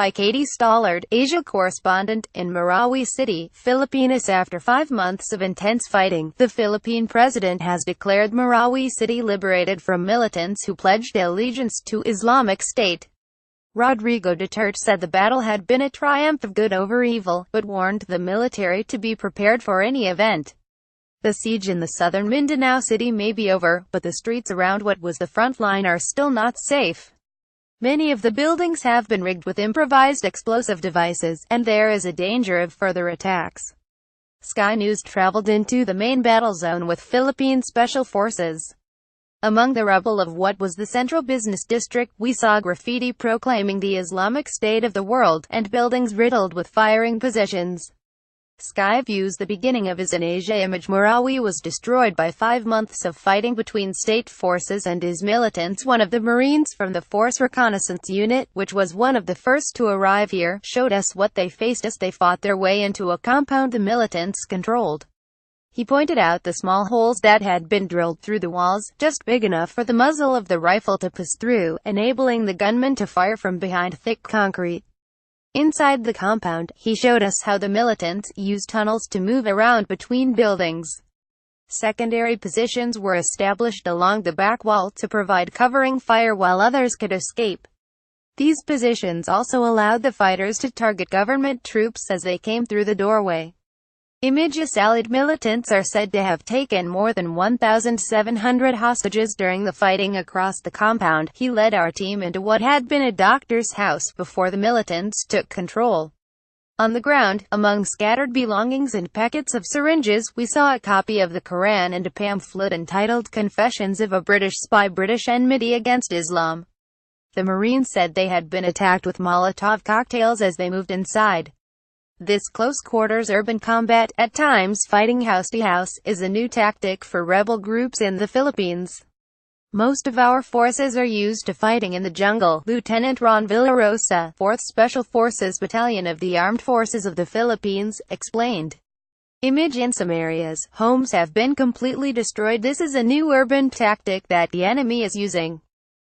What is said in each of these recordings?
by Katie Stallard, Asia correspondent, in Marawi City, Philippines. After 5 months of intense fighting, the Philippine President has declared Marawi City liberated from militants who pledged allegiance to Islamic State. Rodrigo Duterte said the battle had been a triumph of good over evil, but warned the military to be prepared for any event. The siege in the southern Mindanao city may be over, but the streets around what was the front line are still not safe. Many of the buildings have been rigged with improvised explosive devices, and there is a danger of further attacks. Sky News traveled into the main battle zone with Philippine Special Forces. Among the rubble of what was the central business district, we saw graffiti proclaiming the Islamic State of the world, and buildings riddled with firing positions. Sky views the beginning of his in Asia image. Marawi was destroyed by 5 months of fighting between state forces and his militants. One of the Marines from the Force Reconnaissance Unit, which was one of the first to arrive here, showed us what they faced as they fought their way into a compound the militants controlled. He pointed out the small holes that had been drilled through the walls, just big enough for the muzzle of the rifle to pass through, enabling the gunmen to fire from behind thick concrete. Inside the compound, he showed us how the militants used tunnels to move around between buildings. Secondary positions were established along the back wall to provide covering fire while others could escape. These positions also allowed the fighters to target government troops as they came through the doorway. Images. Allied militants are said to have taken more than 1,700 hostages during the fighting across the compound. He led our team into what had been a doctor's house before the militants took control. On the ground, among scattered belongings and packets of syringes, we saw a copy of the Quran and a pamphlet entitled Confessions of a British Spy. British enmity against Islam. The Marines said they had been attacked with Molotov cocktails as they moved inside. This close-quarters urban combat, at times fighting house to house, is a new tactic for rebel groups in the Philippines. Most of our forces are used to fighting in the jungle, Lieutenant Ron Villarosa, 4th Special Forces Battalion of the Armed Forces of the Philippines, explained. Image. In some areas, homes have been completely destroyed. This is a new urban tactic that the enemy is using.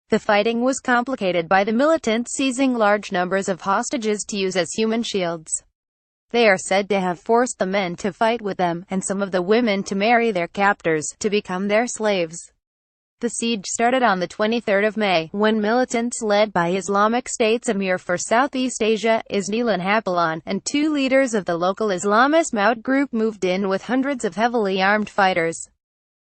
The fighting was complicated by the militants seizing large numbers of hostages to use as human shields. They are said to have forced the men to fight with them, and some of the women to marry their captors, to become their slaves. The siege started on the 23rd of May, when militants led by Islamic State's Emir for Southeast Asia, Isnilan Hapalan, and 2 leaders of the local Islamist Maut group moved in with hundreds of heavily armed fighters.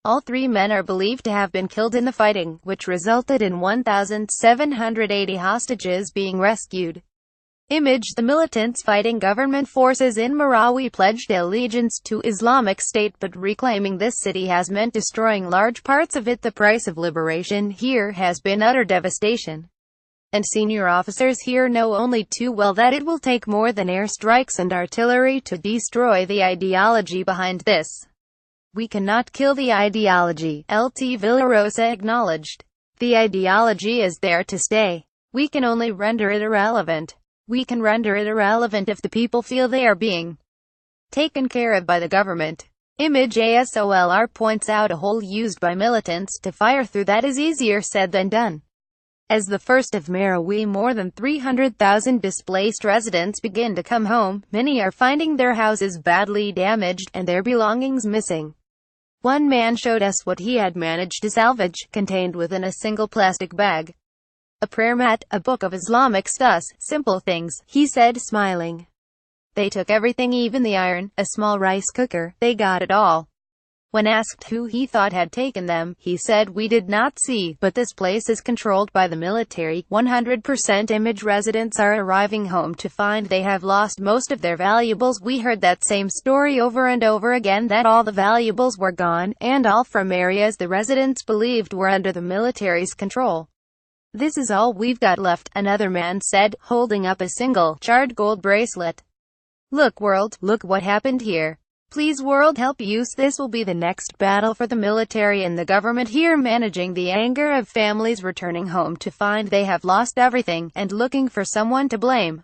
All 3 men are believed to have been killed in the fighting, which resulted in 1,780 hostages being rescued. Image. The militants fighting government forces in Marawi pledged allegiance to Islamic State, but reclaiming this city has meant destroying large parts of it. The price of liberation here has been utter devastation. And senior officers here know only too well that it will take more than airstrikes and artillery to destroy the ideology behind this. We cannot kill the ideology, Lt. Villarosa acknowledged. The ideology is there to stay. We can only render it irrelevant. We can render it irrelevant if the people feel they are being taken care of by the government. Image. ASOLR points out a hole used by militants to fire through that is easier said than done. As the 1st of Marawi, more than 300,000 displaced residents begin to come home, many are finding their houses badly damaged, and their belongings missing. One man showed us what he had managed to salvage, contained within a single plastic bag. A prayer mat, a book of Islamic stuff, simple things, he said, smiling. They took everything, even the iron, a small rice cooker, they got it all. When asked who he thought had taken them, he said, "We did not see, but this place is controlled by the military." 100% Image. Residents are arriving home to find they have lost most of their valuables. We heard that same story over and over again, that all the valuables were gone, and all from areas the residents believed were under the military's control. "This is all we've got left," another man said, holding up a single, charred gold bracelet. "Look world, look what happened here. Please world, help use. This will be the next battle for the military and the government here, managing the anger of families returning home to find they have lost everything, and looking for someone to blame."